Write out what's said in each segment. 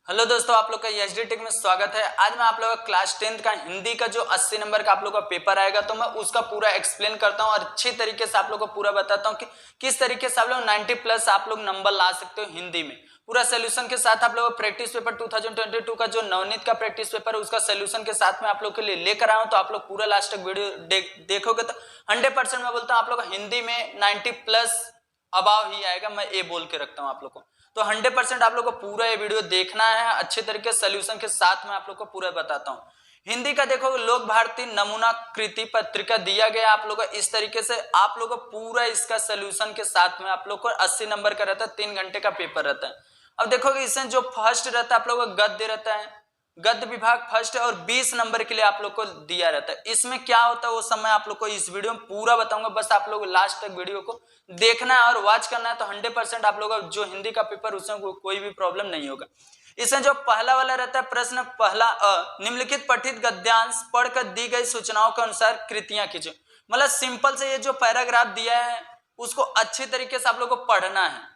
Hello दोस्तों, आप लोग का एचडी टेक में स्वागत है। आज मैं आप लोगों का क्लास 10th का हिंदी का जो 80 नंबर का आप लोग का पेपर आएगा तो मैं उसका पूरा एक्सप्लेन करता हूं और अच्छी तरीके से आप लोग को पूरा बताता हूं कि किस तरीके से आप लोग 90 प्लस आप लोग नंबर ला सकते हो हिंदी में। पूरा सोल्यूशन के साथ आप लोग प्रैक्टिस पेपर 2022 का जो नवनीत का प्रैक्टिस पेपर है उसका सोल्यूशन के साथ में आप लोग के लिए लेकर आया हूं। तो आप लोग पूरा लास्ट तक वीडियो देखोगे तो 100% मैं बोलता हूँ आप लोग हिंदी में 90 प्लस अबाव ही आएगा। मैं ये बोल के रखता हूँ आप लोग को। तो 100% आप लोग को पूरा ये वीडियो देखना है अच्छे तरीके से सोल्यूशन के साथ में आप लोग को पूरा बताता हूँ। हिंदी का देखो, लोक भारती नमूना कृति पत्रिका दिया गया आप लोग को इस तरीके से। आप लोग को पूरा इसका सोल्यूशन के साथ में आप लोग को 80 नंबर का रहता है, 3 घंटे का पेपर रहता है। अब देखोगे इसमें जो फर्स्ट रहता है आप लोग का गद्य रहता है, गद्य विभाग फर्स्ट है और 20 नंबर के लिए आप लोग को दिया रहता है। इसमें क्या होता है वो समय आप लोग को इस वीडियो में पूरा बताऊंगा, बस आप लोग लास्ट तक वीडियो को देखना है और वॉच करना है। तो 100% आप लोग का जो हिंदी का पेपर उसमें कोई भी प्रॉब्लम नहीं होगा। इसमें जो पहला वाला रहता है प्रश्न पहला, निम्नलिखित पठित गद्यांश पढ़कर दी गई सूचनाओं के अनुसार कृतियां कीजिए। मतलब सिंपल से ये जो पैराग्राफ दिया है उसको अच्छी तरीके से आप लोग को पढ़ना है।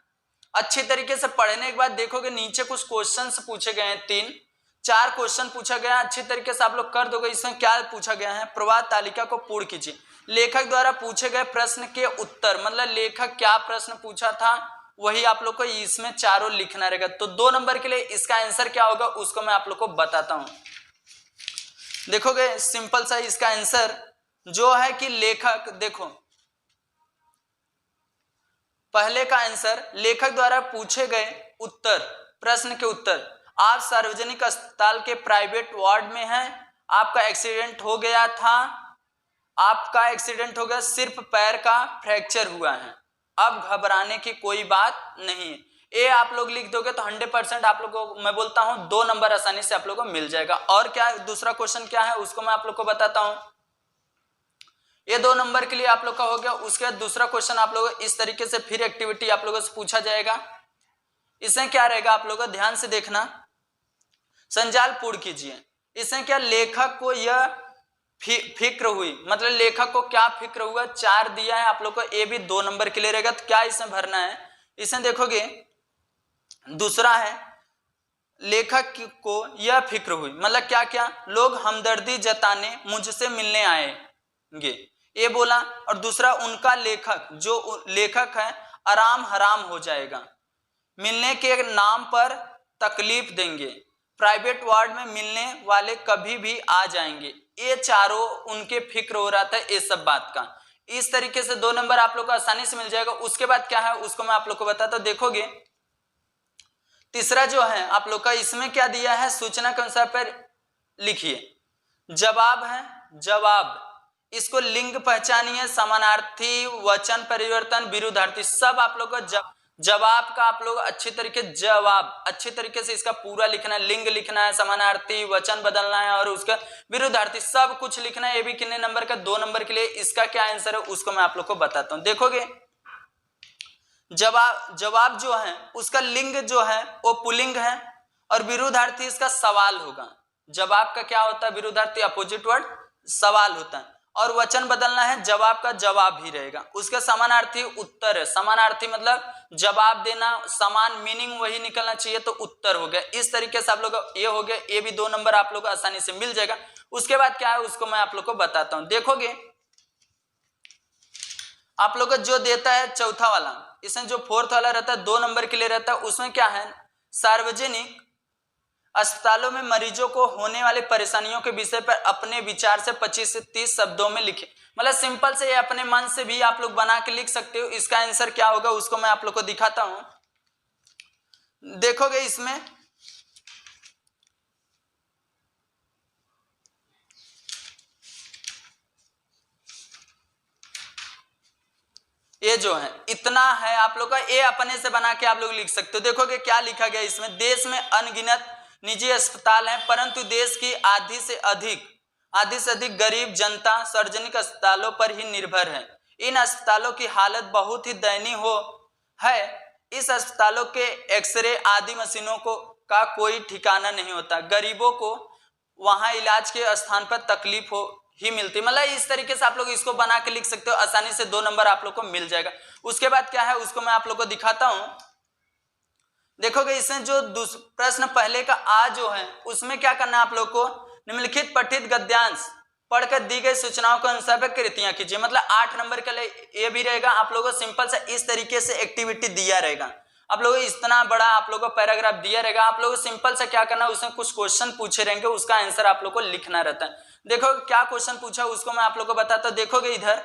अच्छी तरीके से पढ़ने के बाद देखोगे नीचे कुछ क्वेश्चन पूछे गए हैं, 4 क्वेश्चन पूछा गया। अच्छी तरीके से आप लोग कर दोगे। इसमें क्या पूछा गया है, प्रवाह तालिका को पूर्ण कीजिए। लेखक द्वारा पूछे गए प्रश्न के उत्तर, मतलब लेखक क्या प्रश्न पूछा था वही आप लोग को इसमें चारों लिखना रहेगा। तो 2 नंबर के लिए इसका आंसर क्या होगा उसको मैं आप लोग को बताता हूं। देखोगे सिंपल सा इसका आंसर जो है कि लेखक, देखो पहले का आंसर लेखक द्वारा पूछे गए उत्तर, प्रश्न के उत्तर। आप सार्वजनिक अस्पताल के प्राइवेट वार्ड में हैं, आपका एक्सीडेंट हो गया था, आपका एक्सीडेंट हो गया, सिर्फ पैर का फ्रैक्चर हुआ है, अब घबराने की कोई बात नहीं है। ये आप लोग लिख दोगे तो 100% आप लोगों को मैं बोलता हूं 2 नंबर आसानी से आप लोगों को मिल जाएगा। और क्या दूसरा क्वेश्चन क्या है उसको मैं आप लोग को बताता हूं। ये 2 नंबर के लिए आप लोग का हो गया। उसके बाद दूसरा क्वेश्चन आप लोग इस तरीके से फिर एक्टिविटी आप लोगों से पूछा जाएगा। इसमें क्या रहेगा आप लोगों को ध्यान से देखना, संजाल पूर्ण कीजिए। इसमें क्या लेखक को यह फिक्र हुई, मतलब लेखक को क्या फिक्र हुआ, 4 दिया है आप लोग को। ये भी 2 नंबर के लिए रहेगा। तो क्या इसमें भरना है, इसमें देखोगे दूसरा है लेखक को यह फिक्र हुई, मतलब क्या क्या, लोग हमदर्दी जताने मुझसे मिलने आएंगे ये बोला। और दूसरा उनका लेखक, जो लेखक है आराम हराम हो जाएगा, मिलने के नाम पर तकलीफ देंगे, प्राइवेट वार्ड में मिलने वाले कभी भी आ जाएंगे। ये चारों उनके फिक्र हो रहा था ये सब बात का। इस तरीके से 2 नंबर आप लोग को आसानी से मिल जाएगा। उसके बाद क्या है उसको मैं आप लोग को बताता हूं। देखोगे तीसरा जो है आप लोग का, इसमें क्या दिया है, सूचना के अनुसार पर लिखिए। जवाब है, जवाब इसको लिंग पहचानिए, समानार्थी, वचन परिवर्तन, विरुद्धार्थी, सब आप लोग को जवाब का आप लोग अच्छी तरीके जवाब अच्छी तरीके से इसका पूरा लिखना है। लिंग लिखना है, समानार्थी, वचन बदलना है और उसका विरुद्धार्थी सब कुछ लिखना है। ये भी कितने नंबर का, 2 नंबर के लिए। इसका क्या आंसर है उसको मैं आप लोग को बताता हूं। देखोगे जवाब जो है उसका लिंग जो है वो पुल्लिंग है और विरुद्धार्थी इसका सवाल होगा। जवाब का क्या होता है, विरुद्धार्थी अपोजिट वर्ड सवाल होता है। और वचन बदलना है, जवाब का जवाब ही रहेगा। उसका समानार्थी उत्तर है। समानार्थी मतलब जवाब देना, समान मीनिंग वही निकलना चाहिए, तो उत्तर हो गया। इस तरीके से आप लोग ये हो गया। ये भी 2 नंबर आप लोग को आसानी से मिल जाएगा। उसके बाद क्या है उसको मैं आप लोग को बताता हूं। देखोगे आप लोग को जो देता है चौथा वाला, इसमें जो 4th वाला रहता है 2 नंबर के लिए रहता है। उसमें क्या है, सार्वजनिक अस्पतालों में मरीजों को होने वाली परेशानियों के विषय पर अपने विचार से 25 से 30 शब्दों में लिखे। मतलब सिंपल से ये अपने मन से भी आप लोग बना के लिख सकते हो। इसका आंसर क्या होगा उसको मैं आप लोग को दिखाता हूं। देखोगे इसमें ये जो है इतना है आप लोग का, ये अपने से बना के आप लोग लिख सकते हो। देखोगे क्या लिखा गया इसमें, देश में अनगिनत निजी अस्पताल हैं परंतु देश की आधी से अधिक गरीब जनता सार्वजनिक अस्पतालों पर ही निर्भर है। इन अस्पतालों की हालत बहुत ही दयनीय है। इस अस्पतालों के एक्सरे आदि मशीनों का कोई ठिकाना नहीं होता। गरीबों को वहां इलाज के स्थान पर तकलीफ ही मिलती। मतलब इस तरीके से आप लोग इसको बना के लिख सकते हो। आसानी से 2 नंबर आप लोग को मिल जाएगा। उसके बाद क्या है उसको मैं आप लोग को दिखाता हूं। देखोगे इसमें जो प्रश्न पहले का आ जो है उसमें क्या करना है आप लोग को, निम्नलिखित पठित गद्यांश पढ़कर दी गई सूचनाओं के अनुसार कृतियां कीजिए। मतलब 8 नंबर के लिए ये भी रहेगा, आप लोगों को सिंपल से इस तरीके से एक्टिविटी दिया रहेगा। आप लोगों को इतना बड़ा आप लोगों को पैराग्राफ दिया रहेगा, आप लोगों को सिंपल से क्या करना है, उसमें कुछ क्वेश्चन पूछे रहेंगे, उसका आंसर आप लोग को लिखना रहता है। देखो क्या क्वेश्चन पूछा उसको मैं आप लोग को बताता हूं। देखोगे इधर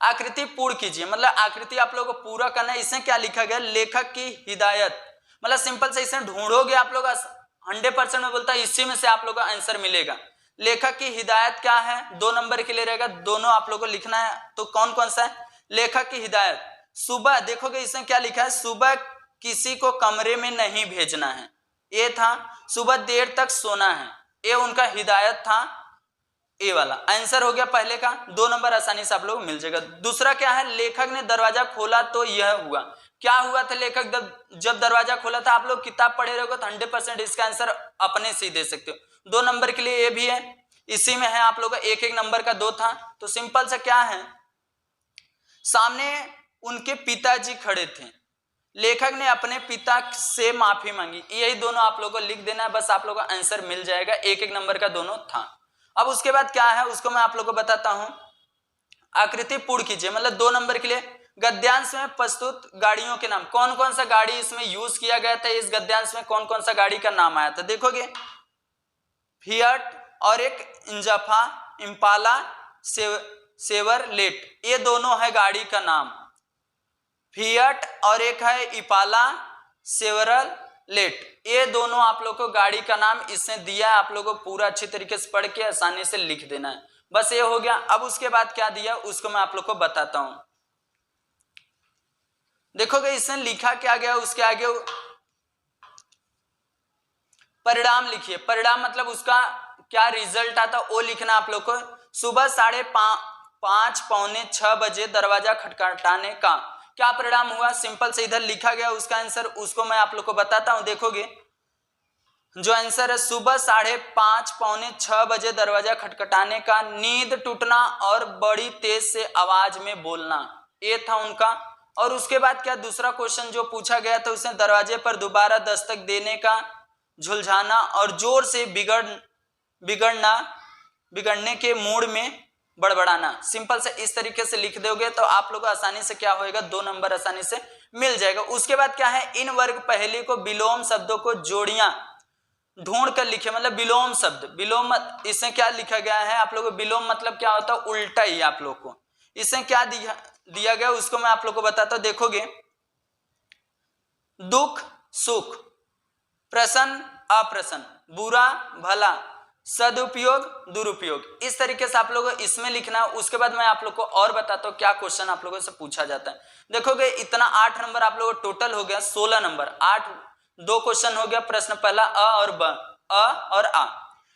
आकृति पूर्ण कीजिए, मतलब आकृति आप लोगों को पूरा करना है। इसमें क्या लिखा गया, लेखक की हिदायत, मतलब सिंपल से इसमें ढूंढोगे आप लोग 100% में बोलता है इसी में से आप लोग का आंसर मिलेगा। लेखक की हिदायत क्या है, 2 नंबर के लिए रहेगा, दोनों आप लोग को लिखना है। तो कौन कौन सा है, लेखक की हिदायत। सुबह देखोगे इसमें क्या लिखा है, सुबह किसी को कमरे में नहीं भेजना है, ये था। सुबह देर तक सोना है, ये उनका हिदायत था, ए वाला आंसर हो गया पहले का। 2 नंबर आसानी से आप लोग मिल जाएगा। दूसरा क्या है, लेखक ने दरवाजा खोला तो यह हुआ। क्या हुआ था, लेखक जब दरवाजा खोला था, आप लोग किताब पढ़े रहोगे तो 100% इसका आंसर अपने से ही दे सकते हो। 2 नंबर के लिए ये भी है, इसी में है आप लोग का 1-1 नंबर का 2 था। तो सिंपल से क्या है, सामने उनके पिताजी खड़े थे, लेखक ने अपने पिता से माफी मांगी। यही दोनों आप लोगों को लिख देना है, बस आप लोगों को आंसर मिल जाएगा। 1-1 नंबर का दोनों था। अब उसके बाद क्या है उसको मैं आप लोगों को बताता हूं। आकृति पूर्ण कीजिए, मतलब 2 नंबर के लिए गद्यांश में प्रस्तुत गाड़ियों के नाम। कौन कौन सा गाड़ी इसमें यूज किया गया था, इस गद्यांश में कौन कौन सा गाड़ी का नाम आया था। देखोगे फिएट और एक इंजाफा, इम्पाला, सेवरलेट, ये दोनों है गाड़ी का नाम। फिएट और एक है इपाला सेवरलेट, ये दोनों आप लोग को गाड़ी का नाम इसने दिया है। आप लोगों को पूरा अच्छी तरीके से पढ़ के आसानी से लिख देना है, बस ये हो गया। अब उसके बाद क्या दिया उसको मैं आप लोग को बताता हूं। देखोगे इसने लिखा क्या गया, उसके आगे परिणाम लिखिए। परिणाम मतलब उसका क्या रिजल्ट आता वो लिखना आप लोग को। सुबह 5:30 पौने 6 बजे दरवाजा खटखटाने का क्या परिणाम हुआ, सिंपल से इधर लिखा गया उसका आंसर, उसको मैं आप लोग को बताता हूं। देखोगे जो आंसर है, सुबह 5:30 पौने 6 बजे दरवाजा खटखटाने का, नींद टूटना और बड़ी तेज से आवाज में बोलना, ये था उनका। और उसके बाद क्या दूसरा क्वेश्चन जो पूछा गया था, उसने दरवाजे पर दोबारा दस्तक देने का, झुलझाना और जोर से बिगड़ने के मूड में बड़बड़ाना। सिंपल से इस तरीके से लिख दोगे तो आप लोग आसानी से क्या होएगा, 2 नंबर आसानी से मिल जाएगा। उसके बाद क्या है, इन वर्ग पहली को विलोम शब्दों को जोड़ियां ढूंढ कर लिखे, मतलब विलोम शब्द। विलोम इसमें क्या लिखा गया है आप लोग को, विलोम मतलब क्या होता है, उल्टा ही आप लोग को। इसमें क्या दिया गया उसको मैं आप लोग को बताता हूं। देखोगे दुख सुख, प्रसन्न अप्रसन्न, बुरा भला, सदुपयोग दुरुपयोग, इस तरीके से आप लोगों को इसमें लिखना है। उसके बाद मैं आप लोग को और बताता हूं क्या क्वेश्चन आप लोगों से पूछा जाता है। देखोगे इतना 8 नंबर आप लोगों को टोटल हो गया, 16 नंबर। 2 क्वेश्चन हो गया, प्रश्न पहला अ और ब, अ और आ।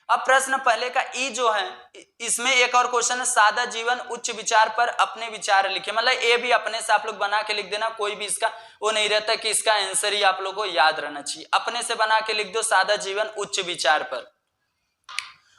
अब प्रश्न पहले का ई जो है, इसमें एक और क्वेश्चन है, सादा जीवन उच्च विचार पर अपने विचार लिखे। मतलब ये भी अपने से आप लोग बना के लिख देना, कोई भी इसका वो नहीं रहता कि इसका आंसर ही आप लोग को याद रहना चाहिए, अपने से बना के लिख दो, सादा जीवन उच्च विचार पर।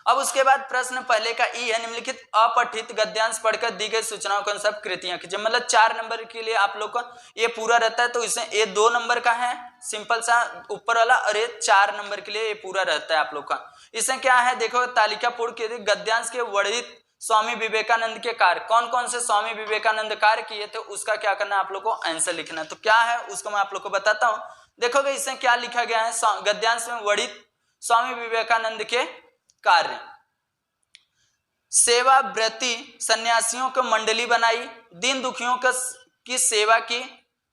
अब उसके बाद प्रश्न पहले का ई है, निम्नलिखित अपठित गद्यांश पढ़कर दी गई सूचनाओं के अनुसार कृतियां कीजिए। मतलब 4 नंबर के लिए आप लोग का ये पूरा रहता है, तो इसमें ये 2 नंबर का है सिंपल सा ऊपर वाला, और ये 4 नंबर के लिए ये पूरा रहता है आप लोग का। इसमें क्या है देखो, तालिका पूर्ण कीजिए। गद्यांश के वर्णित स्वामी विवेकानंद के कार्य, कौन कौन से स्वामी विवेकानंद कार्य किए थे, उसका क्या करना है आप लोग को आंसर लिखना है। तो क्या है उसको मैं आप लोग को बताता हूँ। देखोगे इसमें क्या लिखा गया है, गद्यांश में वर्णित स्वामी विवेकानंद के कार्य। सेवा व्रती सन्यासियों को मंडली बनाई, दीन दुखियों की सेवा की,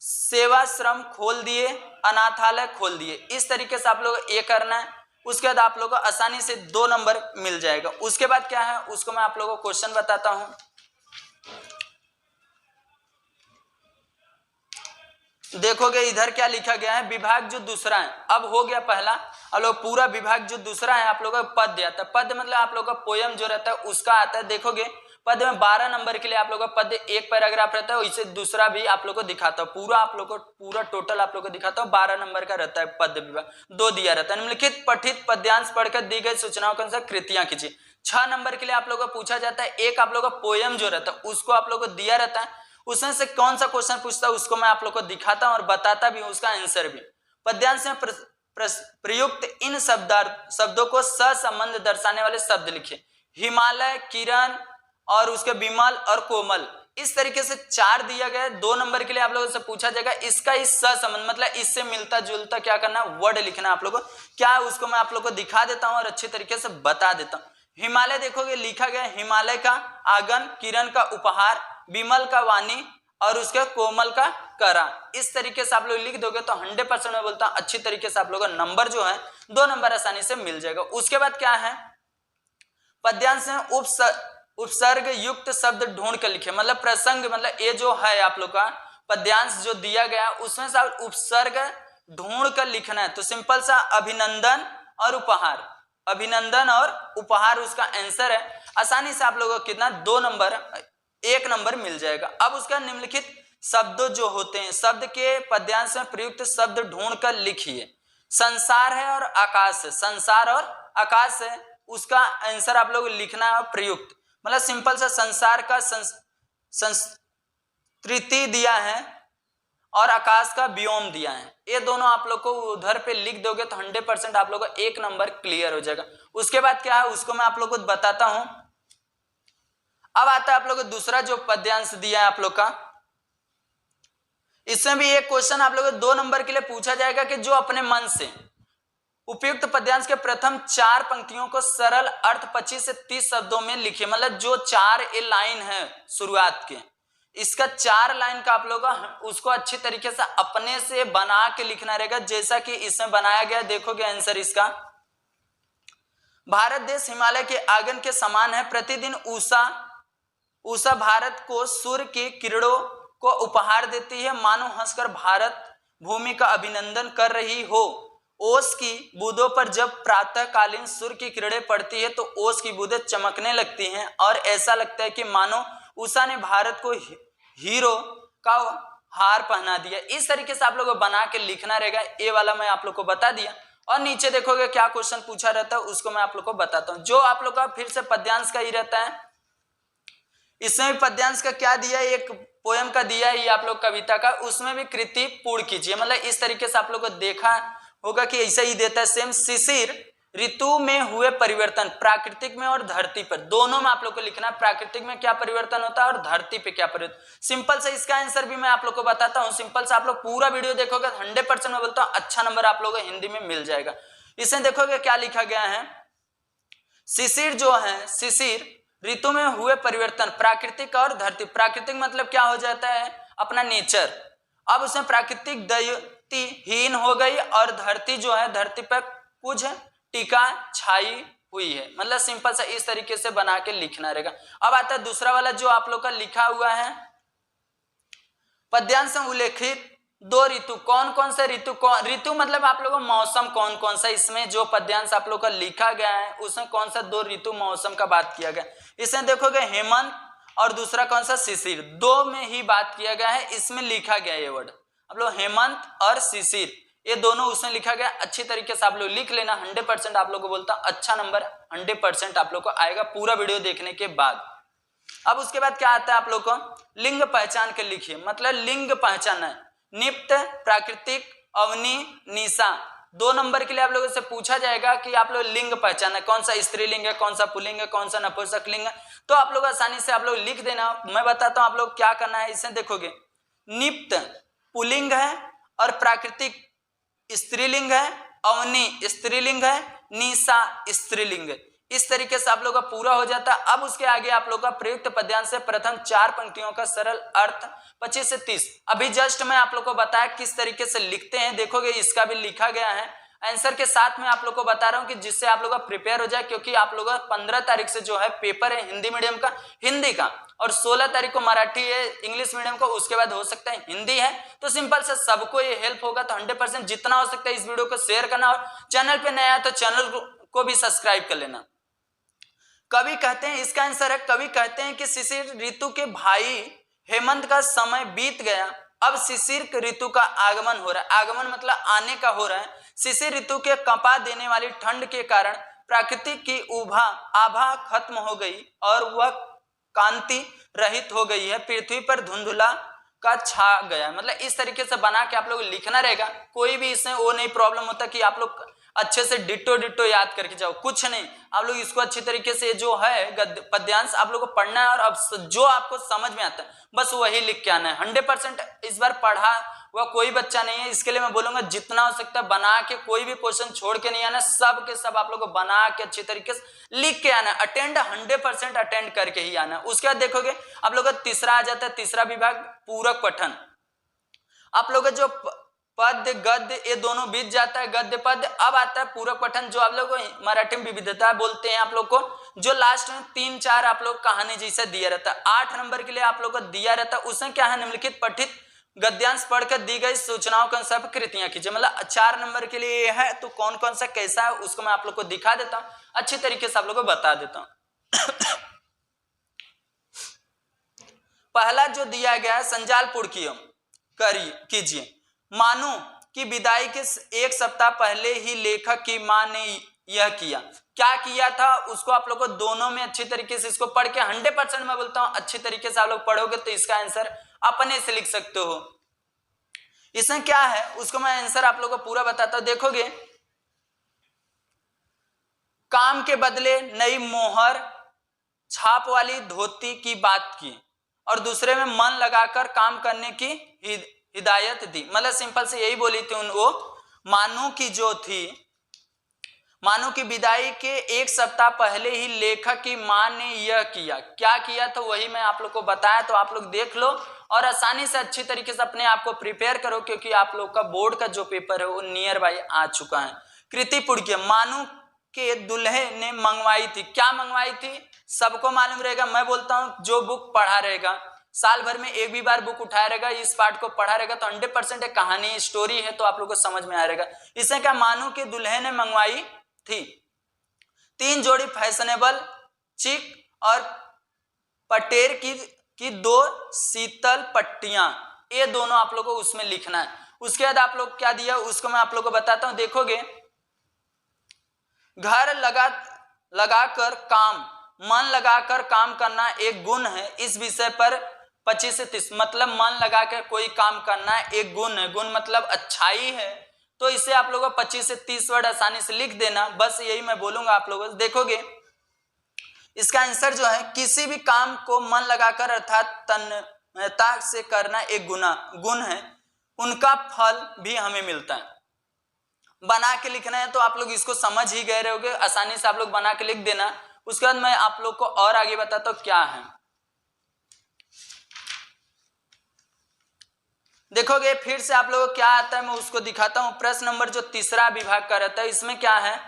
सेवाश्रम खोल दिए, अनाथालय खोल दिए। इस तरीके से आप लोग ये करना है। उसके बाद आप लोगों को आसानी से 2 नंबर मिल जाएगा। उसके बाद क्या है उसको मैं आप लोगों को क्वेश्चन बताता हूं। देखोगे इधर क्या लिखा गया है, विभाग जो दूसरा है, अब हो गया पहला, अब लोग पूरा विभाग जो दूसरा है आप लोगों का पद्य आता है। पद्य मतलब आप लोगों का पोयम जो रहता है उसका आता है। देखोगे पद्य में 12 नंबर के लिए आप लोगों का पद्य एक पैराग्राफ रहता है, इसे दूसरा भी आप लोगों को दिखाता हूं। पूरा आप लोगों को पूरा टोटल आप लोगों को दिखाता हूं, 12 नंबर का रहता है पद्य विभाग, 2 दिया रहता है। निम्नलिखित पठित पद्यांश पढ़कर दी गई सूचनाओं के अनुसार कृतियां कीजिए। 6 नंबर के लिए आप लोगों को पूछा जाता है, एक आप लोगों का पोयम जो रहता है उसको आप लोगों को दिया रहता है, उसमें से कौन सा क्वेश्चन पूछता है उसको मैं आप लोग को दिखाता हूं और बताता भी हूं उसका आंसर भी। पद्यांश में प्रयुक्त इन शब्दों को सहसंबंध दर्शाने वाले शब्द लिखे। हिमालय, किरण और उसके विमल और कोमल, इस तरीके से 4 दिया गया है। 2 नंबर के लिए आप लोगों से पूछा जाएगा इसका इस सहसंबंध मतलब इससे मिलता जुलता क्या करना, वर्ड लिखना आप लोगों को। क्या है उसको मैं आप लोगों को दिखा देता हूं और अच्छे तरीके से बता देता हूं। हिमालय देखोगे लिखा गया हिमालय का आगन, किरण का उपहार, विमल का वाणी और उसके कोमल का करा। इस तरीके से आप लोग लिख दोगे तो 100% मैं बोलता हूं अच्छी तरीके से आप लोगों का नंबर जो है 2 नंबर आसानी से मिल जाएगा। उसके बाद क्या है, पद्यांश में उपसर्ग युक्त शब्द ढूंढ कर लिखे। मतलब प्रसंग मतलब ये जो है आप लोग का पद्यांश जो दिया गया उसमें से उपसर्ग ढूंढ कर लिखना है। तो सिंपल सा अभिनंदन और उपहार, अभिनंदन और उपहार उसका आंसर है। आसानी से आप लोगों को कितना 2 नंबर 1 नंबर मिल जाएगा। अब उसका निम्नलिखित शब्दों जो होते हैं, शब्द के पद्यांश में प्रयुक्त शब्द ढूंढ कर लिखिए। संसार है और आकाश है, संसार और आकाश है, उसका आंसर आप लोग लिखना है प्रयुक्त। मतलब सिंपल सा संसार का संस्कृति दिया है और आकाश का व्योम दिया है। ये दोनों आप लोग को उधर पे लिख दोगे तो 100% आप लोग को 1 नंबर क्लियर हो जाएगा। उसके बाद क्या है उसको मैं आप लोग को बताता हूं। अब आता है आप लोग को दूसरा जो पद्यांश दिया है आप लोग का, इसमें भी एक क्वेश्चन आप लोग को 2 नंबर के लिए पूछा जाएगा कि जो अपने मन से उपयुक्त पद्यांश के प्रथम 4 पंक्तियों को सरल अर्थ 25 से 30 शब्दों में लिखे। मतलब जो 4 लाइन है शुरुआत के, इसका 4 लाइन का आप लोग उसको अच्छी तरीके से अपने से बना के लिखना रहेगा, जैसा कि इसमें बनाया गया। देखोगे आंसर इसका, भारत देश हिमालय के आगन के समान है, प्रतिदिन उषा भारत को सूर्य की किरणों को उपहार देती है, मानो हंसकर भारत भूमि का अभिनंदन कर रही हो। ओस की बूंदों पर जब प्रातःकालीन सूर्य की किरणें पड़ती है तो ओस की बूंदें चमकने लगती हैं और ऐसा लगता है कि मानो उषा ने भारत को हीरो का हार पहना दिया। इस तरीके से आप लोगों को बना के लिखना रहेगा। ये वाला मैं आप लोग को बता दिया। और नीचे देखोगे क्या क्वेश्चन पूछा रहता है उसको मैं आप लोग को बताता हूं। जो आप लोग का फिर से पद्यांश का ही रहता है, इसमें भी पद्यांश का क्या दिया है, एक पोयम का दिया है, ये आप लोग कविता का, उसमें भी कृति पूर्ण कीजिए। मतलब इस तरीके से आप लोग को देखा होगा कि ऐसा ही देता है सेम। शिशिर ऋतु में हुए परिवर्तन, प्राकृतिक में और धरती पर, दोनों में आप लोग को लिखना है। प्राकृतिक में क्या परिवर्तन होता है और धरती पे क्या परिवर्तन। सिंपल से इसका आंसर भी मैं आप लोग को बताता हूं। सिंपल से आप लोग पूरा वीडियो देखोगे 100% मैं बोलता हूं अच्छा नंबर आप लोगों को हिंदी में मिल जाएगा। इसमें देखोगे क्या लिखा गया है, शिशिर जो है, शिशिर ऋतु में हुए परिवर्तन, प्राकृतिक और धरती। प्राकृतिक मतलब क्या हो जाता है, अपना नेचर। अब उसमें प्राकृतिक दयनीहीन हो गई और धरती जो है, धरती पर कुछ टीका छाई हुई है। मतलब सिंपल सा इस तरीके से बना के लिखना रहेगा। अब आता है दूसरा वाला जो आप लोग का लिखा हुआ है, पद्यांश में उल्लेखित 2 ऋतु, कौन कौन सा ऋतु, ऋतु मतलब आप लोगों को मौसम कौन कौन सा, इसमें जो पद्यांश आप लोग का लिखा गया है उसमें कौन सा 2 ऋतु मौसम का बात किया गया। इसमें देखोगे हेमंत और दूसरा कौन सा शिशिर, 2 में ही बात किया गया है। इसमें लिखा गया ये वर्ड आप लोग हेमंत और शिशिर, ये दोनों उसमें लिखा गया। अच्छी तरीके से आप लोग लिख लेना। 100% आप लोग को बोलता अच्छा नंबर 100% आप लोग को आएगा पूरा वीडियो देखने के बाद। अब उसके बाद क्या आता है आप लोग को, लिंग पहचान के लिखिए। मतलब लिंग पहचान है, निप्त, प्राकृतिक, अवनी, निशा। 2 नंबर के लिए आप लोगों से पूछा जाएगा कि आप लोग लिंग पहचान है, कौन सा स्त्रीलिंग है, कौन सा पुल्लिंग है, कौन सा नपुंसक लिंग है। तो आप लोग आसानी से आप लोग लिख देना। मैं बताता हूं आप लोग क्या करना है। इसे देखोगे, निप्त पुल्लिंग है और प्राकृतिक स्त्रीलिंग है, अवनी स्त्रीलिंग है, निशा स्त्रीलिंग है। इस तरीके से आप लोग का पूरा हो जाता है। अब उसके आगे आप लोग का प्रयुक्त पद्यांश से प्रथम 4 पंक्तियों का सरल अर्थ 25 से 30। अभी जस्ट मैं आप लोग को बताया किस तरीके से लिखते हैं। देखोगे इसका भी लिखा गया है आंसर के साथ में आप लोग को बता रहा हूं कि जिससे आप लोग का प्रिपेयर हो जाए, क्योंकि आप लोग का 15 तारीख से जो है पेपर है हिंदी मीडियम का, हिंदी का, और 16 तारीख को मराठी है इंग्लिश मीडियम को, उसके बाद हो सकता है हिंदी है। तो सिंपल से सबको ये हेल्प होगा। तो 100% जितना हो सकता है इस वीडियो को शेयर करना, और चैनल पे नया है तो चैनल को भी सब्सक्राइब कर लेना। कवि कहते हैं, इसका आंसर है, कवि कहते हैं कि शिशिर ऋतु के भाई हेमंत का समय बीत गया, अब शिशिर ऋतु का आगमन हो रहा है। आगमन मतलब आने का हो रहा है। शिशिर ऋतु के कंपा देने वाली ठंड के कारण प्रकृति की आभा खत्म हो गई और वह कांति रहित हो गई है। पृथ्वी पर धुंधला का छा गया, मतलब इस तरीके से बना के आप लोग लिखना रहेगा। कोई भी इसमें वो नहीं प्रॉब्लम होता कि आप लोग अच्छे से डिट्टो डिट्टो याद करके जाओ, कुछ नहीं, आप लोग इसको अच्छी तरीके से जो है पद्यांश आप लोग को पढ़ना है और अब जो आपको समझ में आता है बस वही लिख के आना है। 100% इस बार पढ़ा वह कोई बच्चा नहीं है, इसके लिए मैं बोलूंगा जितना हो सकता है बना के, कोई भी क्वेश्चन छोड़ के नहीं आना, सब के सब आप लोग को बना के अच्छी तरीके से लिख के आना, अटेंड 100% अटेंड करके ही आना। उसके बाद देखोगे आप लोग का तीसरा आ जाता है, तीसरा विभाग पूरक पठन। आप लोग जो पद्य गद्य ये दोनों बीत जाता है, गद्य पद्य, अब आता है पूरक पठन, जो आप लोग मराठी में विविधता बोलते हैं आप लोग को, जो लास्ट में 3-4 आप लोग कहानी जैसा दिया रहता है। 8 नंबर के लिए आप लोग को दिया रहता है, उसमें क्या है, निम्नलिखित पठित गद्यांश पढ़कर दी गई सूचनाओं के अनुसार कृतियां कीजिए। मतलब 4 नंबर के लिए ये है, तो कौन कौन सा कैसा है उसको मैं आप लोग को दिखा देता हूं, अच्छी तरीके से आप लोग को बता देता हूं। पहला जो दिया गया है, संजालपुर कीजिए। मानो कि विदाई के 1 सप्ताह पहले ही लेखक की मां ने यह किया। क्या किया था उसको आप लोग को दोनों में अच्छी तरीके से इसको पढ़ के 100% मैं बोलता हूं अच्छी तरीके से आप लोग पढ़ोगे तो इसका आंसर अपने से लिख सकते हो। इसमें क्या है उसको मैं आंसर आप लोग को पूरा बताता हूं। देखोगे, काम के बदले नई मोहर छाप वाली धोती की बात की और दूसरे में मन लगाकर काम करने की हिदायत दी। मतलब सिंपल से यही बोली थी उनको, मानो की जो थी, मानो की विदाई के 1 सप्ताह पहले ही लेखक की मां ने यह किया। क्या किया तो वही मैं आप लोग को बताया, तो आप लोग देख लो और आसानी से अच्छी तरीके से अपने आप को प्रिपेयर करो, क्योंकि आप लोग का बोर्ड का जो पेपर है वो नियर बाई आ चुका है। कृति पुड़किया, मानो के दुल्हे ने मंगवाई थी। क्या मंगवाई थी सबको मालूम रहेगा, मैं बोलता हूं जो बुक पढ़ा रहेगा, साल भर में एक भी बार बुक उठाया रहेगा, इस पार्ट को पढ़ा रहेगा, तो 100% एक कहानी स्टोरी है, तो आप लोग को समझ में आ रहेगा। इससे क्या, मानो के दुल्हे ने मंगवाई थी 3 जोड़ी फैशनेबल चिक और पटेर की 2 शीतल पट्टियां, ये दोनों आप लोग को उसमें लिखना है। उसके बाद आप लोग क्या दिया उसको मैं आप लोग को बताता हूं। देखोगे, घर लगाकर काम, मन लगाकर काम करना एक गुण है। इस विषय पर 25 से 30, मतलब मन लगा कर कोई काम करना एक गुण है, गुण मतलब अच्छाई है, तो इसे आप लोगों को 25 से 30 वर्ड आसानी से लिख देना, बस यही मैं बोलूंगा आप लोगों को। देखोगे इसका आंसर जो है, किसी भी काम को मन लगाकर अर्थात तन्मयता से करना एक गुण है, उनका फल भी हमें मिलता है। बना के लिखना है तो आप लोग इसको समझ ही गए रहोगे, आसानी से आप लोग बना के लिख देना। उसके बाद मैं आप लोग को और आगे बताता हूं क्या है। देखोगे फिर से आप लोगों को क्या आता है मैं उसको दिखाता हूं। प्रश्न नंबर जो तीसरा विभाग का रहता है, इसमें क्या है,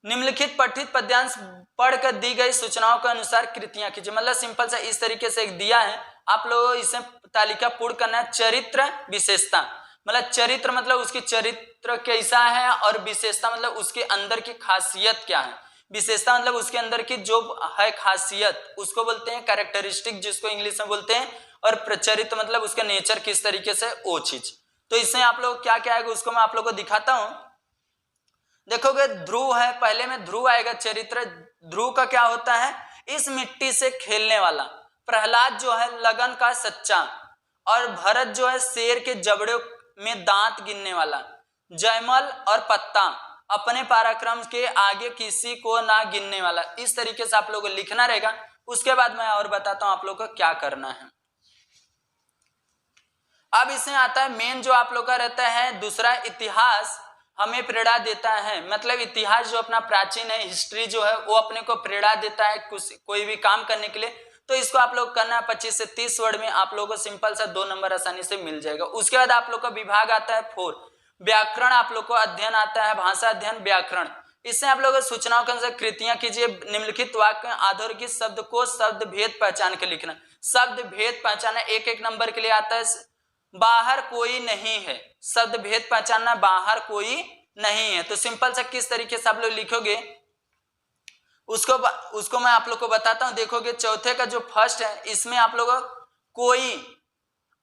निम्नलिखित पठित पद्यांश पढ़कर दी गई सूचनाओं के अनुसार कृतियां कीजिए। मतलब सिंपल सा इस तरीके से एक दिया है, आप लोगों को इसे तालिका पूर्ण करना है। चरित्र विशेषता, मतलब चरित्र मतलब उसकी चरित्र कैसा है, और विशेषता मतलब उसके अंदर की खासियत क्या है। विशेषता मतलब उसके अंदर की जो है खासियत, उसको बोलते हैं कैरेक्टरिस्टिक, जिसको इंग्लिश में बोलते हैं, और प्रचरित मतलब उसका नेचर किस तरीके से वो चीज। तो इसमें आप लोग क्या क्या आएगा उसको मैं आप लोग को दिखाता हूं। देखोगे ध्रुव है, पहले में ध्रुव आएगा चरित्र। ध्रुव का क्या होता है, इस मिट्टी से खेलने वाला। प्रहलाद जो है लगन का सच्चा, और भरत जो है शेर के जबड़े में दांत गिनने वाला। जयमल और पत्ता अपने पराक्रम के आगे किसी को ना गिनने वाला। इस तरीके से आप लोगों को लिखना रहेगा। उसके बाद मैं और बताता हूं आप लोगों को क्या करना है। अब इसमें आता है मेन जो आप लोग का रहता है दूसरा, इतिहास हमें प्रेरणा देता है। मतलब इतिहास जो अपना प्राचीन है, हिस्ट्री जो है वो अपने को प्रेरणा देता है कोई भी काम करने के लिए। तो इसको आप लोग करना है 25 से 30 वर्ड में, आप लोगों को सिंपल सा 2 नंबर आसानी से मिल जाएगा। उसके बाद आप लोग का विभाग आता है 4, व्याकरण आप लोग को अध्ययन आता है, भाषा अध्ययन व्याकरण। इससे आप लोग सूचनाओं के अनुसार कृतियां कीजिए। निम्नलिखित वाक्य अधोरेखित शब्द को शब्द भेद पहचान के लिखना। शब्द भेद पहचाना 1-1 नंबर के लिए आता है। बाहर कोई नहीं है, शब्द भेद पहचानना बाहर कोई नहीं है। तो सिंपल सा किस तरीके से आप लोग लिखोगे उसको मैं आप लोग को बताता हूं। देखोगे चौथे का जो फर्स्ट है, इसमें आप लोग कोई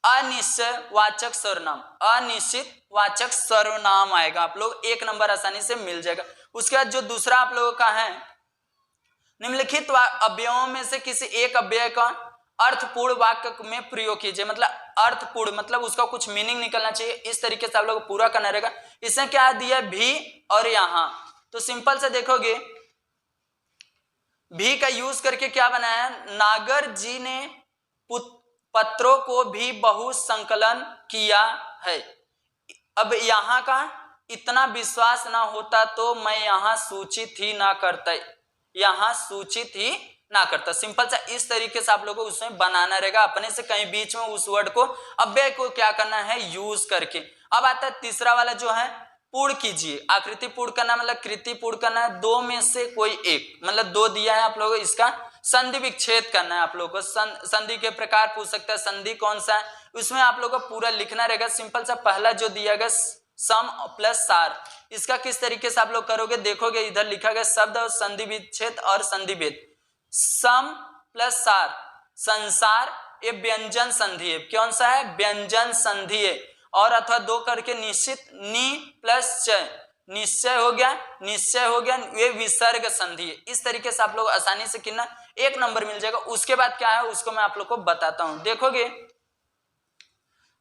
अनिश्चित वाचक सर्वनाम, अनिश्चित वाचक सर्वनाम आएगा, आप लोग 1 नंबर आसानी से मिल जाएगा। उसके बाद जो दूसरा आप लोगों का है, निम्नलिखित अव्ययों में से किसी एक अव्यय का अर्थपूर्ण वाक्य में प्रयोग कीजिए। मतलब अर्थपूर्ण, मतलब उसका कुछ मीनिंग निकलना चाहिए, इस तरीके से आप लोग को पूरा करना रहेगा। इसने क्या दिया, भी और यहां, तो सिंपल से देखोगे भी का यूज करके क्या बनाया, नागर जी ने पत्रों को भी बहुसंकलन किया है। अब यहां का इतना विश्वास ना होता तो मैं यहां सूचित ही ना करता, यहां सूचित ही ना करता। सिंपल सा इस तरीके से आप लोगों को उसमें बनाना रहेगा, अपने से कहीं बीच में उस वर्ड को, अव्यय को क्या करना है, यूज करके। अब आता है तीसरा वाला जो है, पूर्ण कीजिए। आकृति पूर्ण करना मतलब कृति पूर्ण करना है, दो में से कोई एक, मतलब दो दिया है आप लोगों को, इसका संधि विच्छेद करना है आप लोगों को। संधि के प्रकार पूछ सकता है, संधि कौन सा है, उसमें आप लोगों को पूरा लिखना रहेगा। सिंपल सा पहला जो दिया गया सम प्लस सार, इसका किस तरीके से आप लोग करोगे, देखोगे इधर लिखा गया शब्द और संधि विच्छेद और संधि भेद। सम प्लस सार, संसार, ये व्यंजन संधि है, कौन सा है, व्यंजन संधि है। और अथवा दो करके निश्चित, नी प्लस चय, निश्चय हो गया, निश्चय हो गया, ये विसर्ग संधि है। इस तरीके से आप लोग आसानी से कितना 1 नंबर मिल जाएगा। उसके बाद क्या है उसको मैं आप लोग को बताता हूं। देखोगे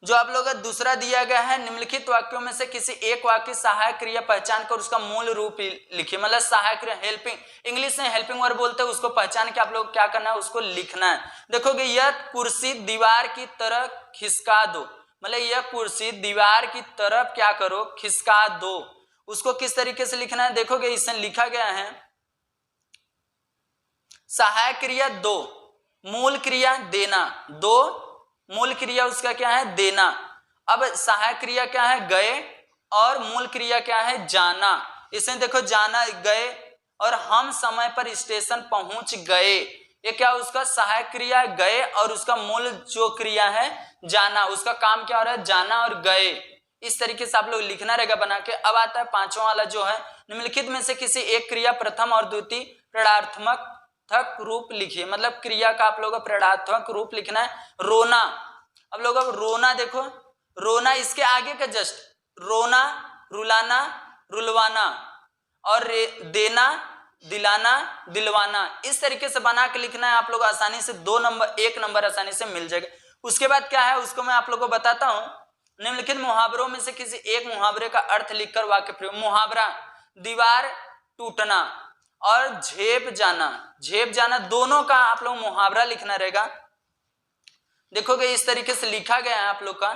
जो आप लोग का दूसरा दिया गया है, निम्नलिखित वाक्यों में से किसी एक वाक्य सहायक क्रिया पहचान कर उसका मूल रूप लिखिए, मतलब सहायक क्रिया, हेल्पिंग, इंग्लिश में हेल्पिंग वर्ब बोलते हैं, उसको पहचान के आप लोग क्या करना है, उसको लिखना है। देखोगे यह कुर्सी दीवार की तरह खिसका दो, मतलब यह कुर्सी दीवार की तरफ क्या करो, खिसका दो। उसको किस तरीके से लिखना है, देखोगे इसमें लिखा गया है सहायक क्रिया दो, मूल क्रिया देना, दो मूल क्रिया उसका क्या है, देना। अब सहायक क्रिया क्या है, गए, और मूल क्रिया क्या है, जाना। इसमें देखो जाना, गए, और हम समय पर स्टेशन पहुंच गए, ये क्या उसका सहायक क्रिया गए, और उसका मूल जो क्रिया है जाना, उसका काम क्या हो रहा है, जाना और गए। इस तरीके से आप लोग लिखना रहेगा बना के। अब आता है पांचवा वाला जो है, निम्नलिखित में से किसी एक क्रिया प्रथम और द्वितीय प्रेरणात्मक रूप लिखिए, मतलब क्रिया का आप लोगों को प्रेरणात्मक रूप लिखना है। रोना, अब लोग रोना देखो, रोना इसके आगे का जस्ट, रोना, रुलाना, रुलवाना, और देना, दिलाना, दिलवाना, इस तरीके से बना के लिखना है। आप लोग आसानी से 2 नंबर 1 नंबर आसानी से मिल जाएगा। उसके बाद क्या है उसको मैं आप लोगों को बताता हूं। निम्नलिखित मुहावरों में से किसी एक मुहावरे का अर्थ लिखकर वाक्य प्रयोग। मुहावरा, दीवार टूटना और झेप जाना, झेप जाना, दोनों का आप लोग मुहावरा लिखना रहेगा। देखोगे इस तरीके से लिखा गया है आप लोग का,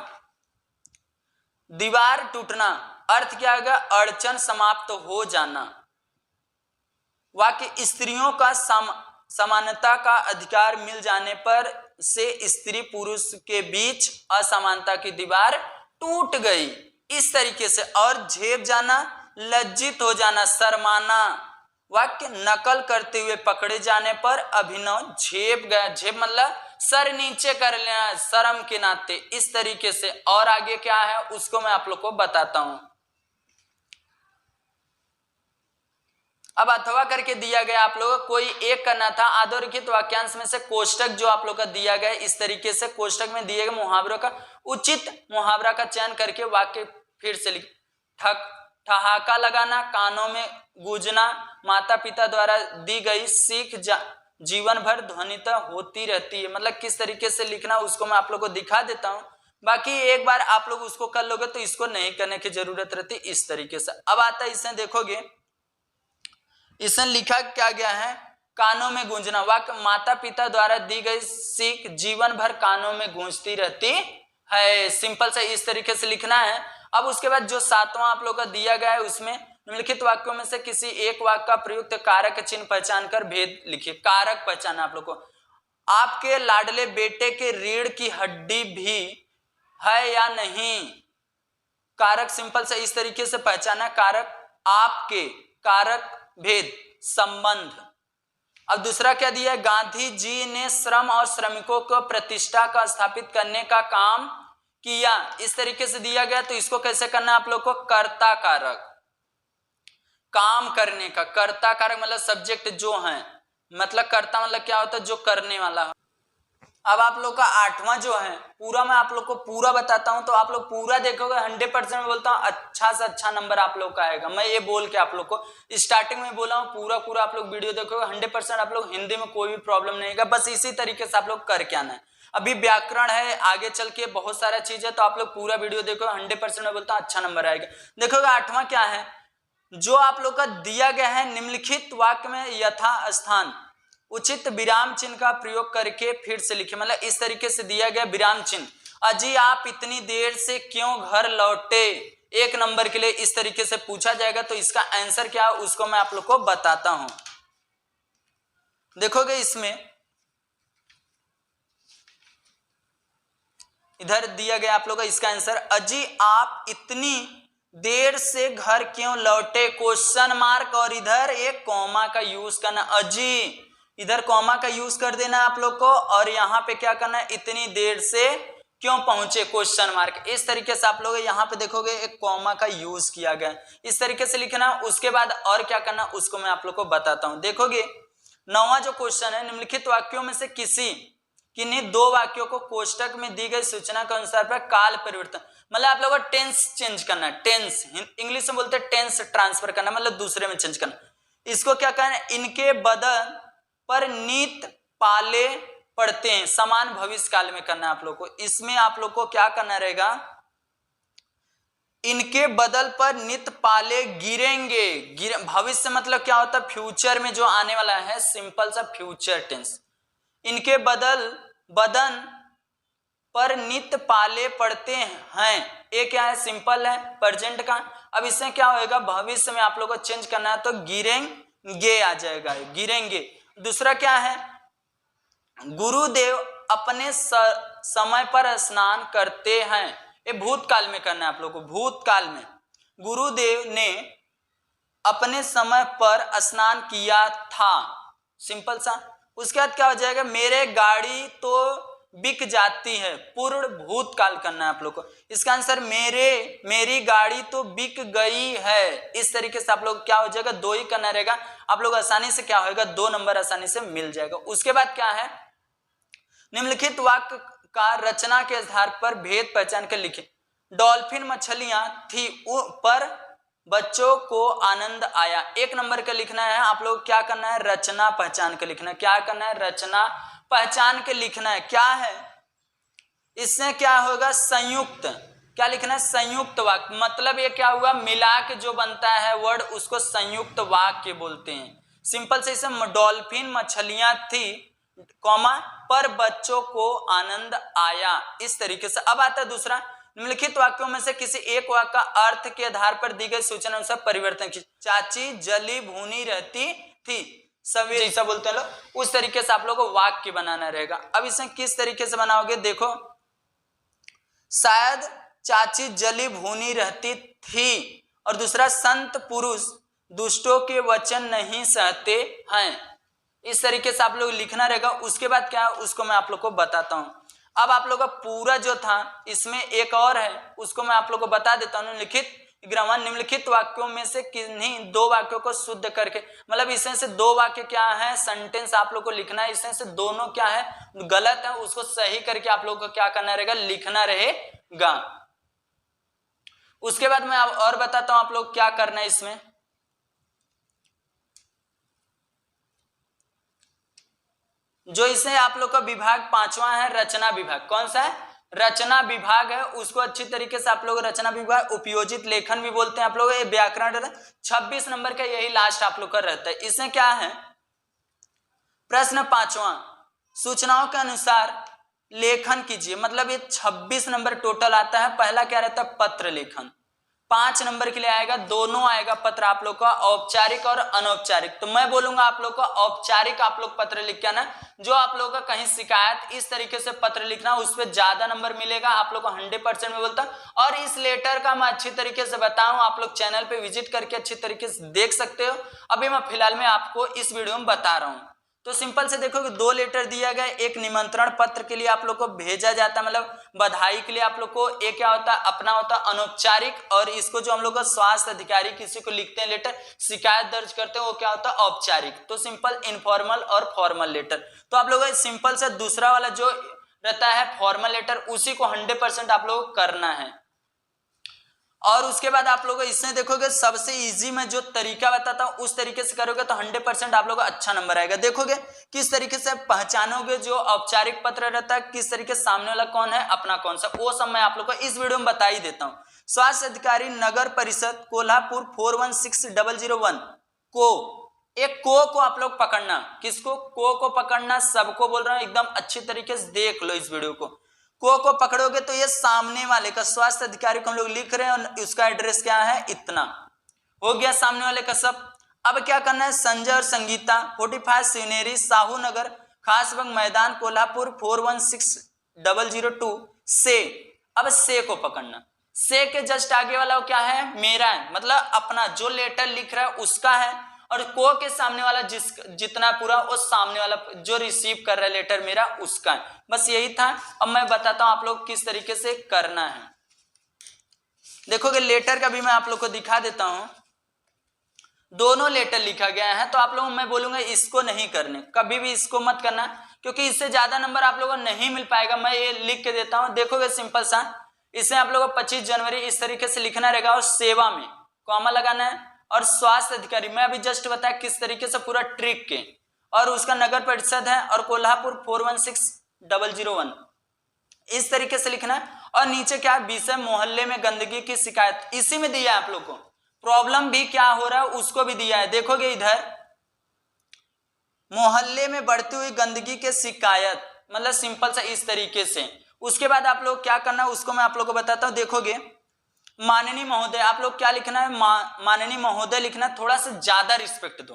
दीवार टूटना अर्थ क्या होगा, अड़चन समाप्त हो जाना। वाक्य, स्त्रियों का समानता का अधिकार मिल जाने पर से स्त्री पुरुष के बीच असमानता की दीवार टूट गई, इस तरीके से। और झेप जाना, लज्जित हो जाना, शर्माना। वाक्य, नकल करते हुए पकड़े जाने पर अभिनव झेप गया, झेप मतलब सर नीचे कर लेना शर्म के नाते, इस तरीके से। और आगे क्या है उसको मैं आप लोग को बताता हूं। अब अथवा करके दिया गया आप लोगों को कोई एक करना था। अधोरेखित वाक्यांश में से कोष्टक जो आप लोग का दिया गया, इस तरीके से कोष्टक में दिए गए मुहावरों का उचित मुहावरा का चयन करके वाक्य फिर से लिख। ठहाका लगाना, कानों में गूंजना, माता पिता द्वारा दी गई सीख जीवन भर ध्वनित होती रहती है, मतलब किस तरीके से लिखना उसको मैं आप लोग को दिखा देता हूं। बाकी एक बार आप लोग उसको कर लोगे तो इसको नहीं करने की जरूरत रहती, इस तरीके से। अब आता है इसमें देखोगे, इसमें लिखा क्या गया है, कानों में गूंजना। वाक्य, माता पिता द्वारा दी गई सीख जीवन भर कानों में गूंजती रहती है। सिंपल से इस तरीके से लिखना है। अब उसके बाद जो 7वां आप लोग का दिया गया है उसमें निम्नलिखित वाक्यों में से किसी एक वाक्य का प्रयुक्त कारक चिन्ह पहचान कर भेद लिखिए। कारक पहचाना आप लोग को, आपके लाडले बेटे के रीढ़ की हड्डी भी है या नहीं, कारक सिंपल से इस तरीके से पहचाना। कारक, आपके, कारक, भेद, संबंध। अब दूसरा क्या दिया है, गांधी जी ने श्रम और श्रमिकों को प्रतिष्ठा का स्थापित करने का काम किया, इस तरीके से दिया गया। तो इसको कैसे करना है आप लोग को, कर्ता कारक, काम करने का, कर्ता कारक मतलब सब्जेक्ट जो है, मतलब कर्ता मतलब क्या होता है, जो करने वाला है। अब आप लोग का 8वां जो है पूरा, मैं आप लोग को पूरा बताता हूं तो आप लोग पूरा देखोगे 100% में बोलता हूं अच्छा से अच्छा नंबर आप लोग का आएगा। मैं ये बोल के आप लोग को स्टार्टिंग में बोला हूं पूरा आप लोग वीडियो देखोगे 100% आप लोग हिंदी में कोई भी प्रॉब्लम नहीं है, बस इसी तरीके से आप लोग कर के आना है। अभी व्याकरण है, आगे चल के बहुत सारा चीज है, तो आप लोग पूरा वीडियो देखो 100% में बोलता हूं अच्छा नंबर आएगा। देखोगे 8वां क्या है, जो आप लोग का दिया गया है निम्नलिखित वाक्य में यथा स्थान उचित विराम चिन्ह का प्रयोग करके फिर से लिखे। मतलब इस तरीके से दिया गया विराम चिन्ह, अजी आप इतनी देर से क्यों घर लौटे, 1 नंबर के लिए इस तरीके से पूछा जाएगा। तो इसका आंसर क्या है उसको मैं आप लोग को बताता हूं। देखोगे इसमें इधर दिया गया आप लोग का इसका आंसर, अजी आप इतनी देर से घर क्यों लौटे, क्वेश्चन मार्क और इधर एक कॉमा का यूज करना। अजी इधर कॉमा का यूज कर देना आप लोग को, और यहाँ पे क्या करना है इतनी देर से क्यों पहुंचे क्वेश्चन मार्क। इस तरीके से आप लोग यहाँ पे देखोगे एक कॉमा का यूज किया गया, इस तरीके से लिखना। उसके बाद और क्या करना उसको मैं आप लोग को बताता हूं। देखोगे 9वां जो क्वेश्चन है, निम्नलिखित वाक्यों में से किन्हीं 2 वाक्यों को कोष्टक में दी गई सूचना के अनुसार पर काल परिवर्तन, मतलब आप लोगों को टेंस चेंज करना है। टेंस इंग्लिश में बोलते हैं टेंस ट्रांसफर करना, मतलब दूसरे में चेंज करना। इसको क्या करना है, इनके बदल पर नित पाले पड़ते हैं, समान भविष्य काल में करना है आप लोग को। इसमें आप लोग को क्या करना रहेगा, इनके बदल पर नित पाले गिरेंगे। भविष्य मतलब क्या होता है, फ्यूचर में जो आने वाला है, सिंपल सा फ्यूचर टेंस। इनके बदन पर नित पाले पड़ते हैं, ये क्या है सिंपल है प्रेजेंट का। अब इसमें क्या होगा, भविष्य में आप लोग को चेंज करना है तो गिरेंगे आ जाएगा, गिरेंगे। दूसरा क्या है, गुरुदेव अपने समय पर स्नान करते हैं, ये भूतकाल में करना है आप लोग को। भूतकाल में गुरुदेव ने अपने समय पर स्नान किया था, सिंपल सा। उसके बाद क्या हो जाएगा, मेरे गाड़ी तो बिक जाती है, पूर्ण भूतकाल करना है आप लोग को। इसका आंसर मेरी गाड़ी तो बिक गई है। इस तरीके से आप लोग क्या हो जाएगा, 2 ही करना रहेगा आप लोग, आसानी से क्या होगा 2 नंबर आसानी से मिल जाएगा। उसके बाद क्या है, निम्नलिखित वाक्य का रचना के आधार पर भेद पहचान कर लिखे। डॉल्फिन मछलियां थी पर बच्चों को आनंद आया, 1 नंबर का लिखना है आप लोग। क्या करना है, रचना पहचान के लिखना है। क्या करना है, रचना पहचान के लिखना है। क्या है इससे क्या होगा, संयुक्त, क्या लिखना है, संयुक्त वाक्य। मतलब ये क्या हुआ, मिला के जो बनता है वर्ड उसको संयुक्त वाक्य बोलते हैं। सिंपल से इसे डॉल्फिन मछलियां थी कॉमा पर बच्चों को आनंद आया, इस तरीके से। अब आता है दूसरा, निम्नलिखित वाक्यों में से किसी एक वाक्य का अर्थ के आधार पर दी गई सूचना अनुसार परिवर्तन की। चाची जली भूनी रहती थी, सभी ऐसा बोलते हैं लोग, उस तरीके से आप लोगों को वाक्य बनाना रहेगा। अब इसे किस तरीके से बनाओगे, देखो, शायद चाची जली भूनी रहती थी, और दूसरा संत पुरुष दुष्टों के वचन नहीं सहते हैं, इस तरीके से आप लोग लिखना रहेगा। उसके बाद क्या उसको मैं आप लोग को बताता हूं। अब आप लोग का पूरा जो था इसमें एक और है, उसको मैं आप लोग को बता देता हूं। ग्रामर निम्नलिखित वाक्यों में से किन्हीं 2 वाक्यों को शुद्ध करके, मतलब इसमें से 2 वाक्य क्या है, सेंटेंस आप लोग को लिखना है। इसमें से दोनों क्या है गलत है, उसको सही करके आप लोग को क्या करना रहेगा, लिखना रहेगा। उसके बाद मैं और बताता हूं आप लोग क्या करना है इसमें। जो इसे आप लोग का विभाग 5वां है, रचना विभाग। कौन सा है, रचना विभाग है। उसको अच्छी तरीके से आप लोग रचना विभाग, उपयोजित लेखन भी बोलते हैं आप लोग। ये व्याकरण 26 नंबर का यही लास्ट आप लोग का रहता है। इसमें क्या है, प्रश्न 5वां, सूचनाओं के अनुसार लेखन कीजिए। मतलब ये 26 नंबर टोटल आता है। पहला क्या रहता है, पत्र लेखन, 5 नंबर के लिए आएगा, दोनों आएगा पत्र आप लोग का, औपचारिक और अनौपचारिक। तो मैं बोलूंगा आप लोग का औपचारिक आप लोग पत्र लिख के आना। जो आप लोग का कहीं शिकायत इस तरीके से पत्र लिखना, उस पर ज्यादा नंबर मिलेगा आप लोग को, 100% में बोलता। और इस लेटर का मैं अच्छी तरीके से बताऊं, आप लोग चैनल पे विजिट करके अच्छी तरीके से देख सकते हो। अभी मैं फिलहाल में आपको इस वीडियो में बता रहा हूं। तो सिंपल से देखो कि 2 लेटर दिया गया, एक निमंत्रण पत्र के लिए आप लोग को भेजा जाता है, मतलब बधाई के लिए आप लोग को। एक क्या होता है, अपना होता है अनौपचारिक, और इसको जो हम लोग का स्वास्थ्य अधिकारी किसी को लिखते हैं लेटर, शिकायत दर्ज करते हैं, वो क्या होता है औपचारिक। तो सिंपल, इनफॉर्मल और फॉर्मल लेटर। तो आप लोग सिंपल से दूसरा वाला जो रहता है फॉर्मल लेटर, उसी को 100% आप लोगों को करना है। और उसके बाद आप लोग इसमें देखोगे सबसे इजी मैं जो तरीका बताता हूं उस तरीके से करोगे तो 100% आप लोगों को अच्छा नंबर आएगा। देखोगे किस तरीके से पहचानोगे जो औपचारिक पत्र रहता है, किस तरीके से सामने वाला कौन है अपना कौन सा, वो सब मैं आप लोग को इस वीडियो में बता ही देता हूं। स्वास्थ्य अधिकारी नगर परिषद कोल्हापुर 416001 को, एक को आप लोग पकड़ना, किसको, को पकड़ना, सबको बोल रहा हूं एकदम अच्छी तरीके से देख लो इस वीडियो को पकड़ोगे तो ये सामने वाले का स्वास्थ्य अधिकारी को हम लोग लिख रहे हैं और उसका एड्रेस क्या है, इतना हो गया सामने वाले का सब। अब क्या करना है, संजय और संगीता 45 सीनेरी साहू नगर खासबाग मैदान कोल्हापुर 416002 से, अब से को पकड़ना, से के जस्ट आगे वाला क्या है, मेरा है, मतलब अपना जो लेटर लिख रहा है उसका है, और को के सामने वाला जितना पूरा वो सामने वाला जो रिसीव कर रहा है लेटर मेरा उसका है। बस यही था। अब मैं बताता हूं आप लोग किस तरीके से करना है। देखोगे लेटर का भी मैं आप लोग को दिखा देता हूं, दोनों लेटर लिखा गया है, तो आप लोग मैं बोलूंगा इसको नहीं करने, कभी भी इसको मत करना, क्योंकि इससे ज्यादा नंबर आप लोगों को नहीं मिल पाएगा। मैं ये लिख के देता हूं, देखोगे सिंपल सा, इसमें आप लोगों को 25 जनवरी इस तरीके से लिखना रहेगा और सेवा में कॉमा लगाना है, और स्वास्थ्य अधिकारी मैं अभी जस्ट बताया किस तरीके से पूरा ट्रिक के, और उसका नगर परिषद है और कोल्हापुर 416001 इस तरीके से लिखना है। और नीचे क्या विषय मोहल्ले में गंदगी की शिकायत, इसी में दिया है आप लोग को, प्रॉब्लम भी क्या हो रहा है उसको भी दिया है। देखोगे इधर मोहल्ले में बढ़ती हुई गंदगी के शिकायत, मतलब सिंपल सा इस तरीके से। उसके बाद आप लोग क्या करना है उसको मैं आप लोग को बताता हूं। देखोगे माननीय महोदय, आप लोग क्या लिखना है, माननीय महोदय लिखना, थोड़ा सा ज्यादा रिस्पेक्ट दो,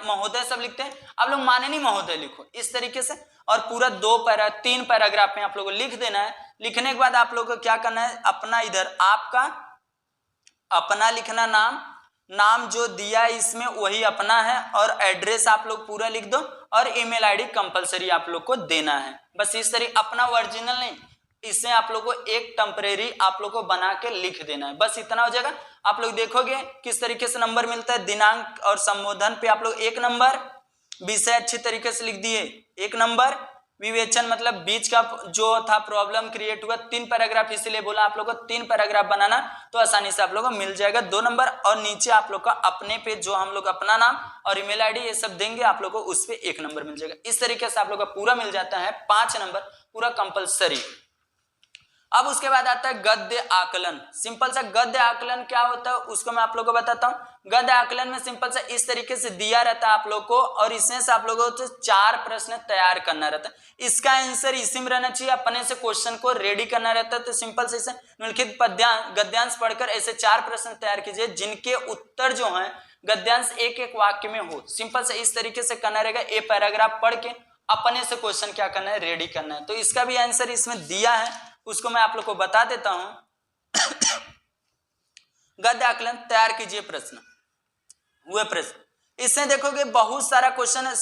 महोदय सब लिखते हैं, आप लोग माननीय महोदय लिखो इस तरीके से, और पूरा 3 पैराग्राफ में आप लोगों को लिख देना है। लिखने के बाद आप लोगों को क्या करना है, अपना इधर आपका अपना लिखना, नाम जो दिया है इसमें वही अपना है, और एड्रेस आप लोग पूरा लिख दो, और ईमेल आईडी कंपलसरी आप लोग को देना है। बस इस तरीके, अपना ओरिजिनल नहीं, इसे आप लोग को एक टेम्परेरी आप लोग को बना के लिख देना है, बस इतना हो जाएगा। आप लोग देखोगे किस तरीके से नंबर मिलता है, दिनांक और संबोधन पे आप लोग 1 नंबर, विषय अच्छी तरीके से लिख दिए 1 नंबर, विवेचन मतलब बीच का जो था प्रॉब्लम क्रिएट हुआ 3 पैराग्राफ, इसीलिए बोला आप लोग को 3 पैराग्राफ बनाना, तो आसानी से आप लोग को मिल जाएगा 2 नंबर। और नीचे आप लोग का अपने पे जो हम लोग अपना नाम और ईमेल आईडी ये सब देंगे, आप लोग को उस पे 1 नंबर मिल जाएगा। इस तरीके से आप लोग का पूरा मिल जाता है 5 नंबर पूरा कंपलसरी। अब उसके बाद आता है गद्य आकलन। सिंपल सा गद्य आकलन क्या होता है उसको मैं आप लोगों को बताता हूं। गद्य आकलन में सिंपल सा इस तरीके से दिया रहता है आप लोग को, और इसमें से आप लोगों को 4 प्रश्न तैयार करना रहता है। इसका आंसर इसी में रहना चाहिए, अपने से क्वेश्चन को रेडी करना रहता है। तो सिंपल से इसे निम्नलिखित गद्यांश पढ़कर ऐसे 4 प्रश्न तैयार कीजिए जिनके उत्तर जो है गद्यांश एक वाक्य में हो। सिंपल से इस तरीके से करना रहेगा, ए पैराग्राफ पढ़ के अपने से क्वेश्चन क्या करना है, रेडी करना है। तो इसका भी आंसर इसमें दिया है, उसको मैं आप लोग को बता देता हूं। गद्य आकलन तैयार कीजिए प्रश्न, हुए प्रश्न। इसमें देखोगे बहुत सारा क्वेश्चन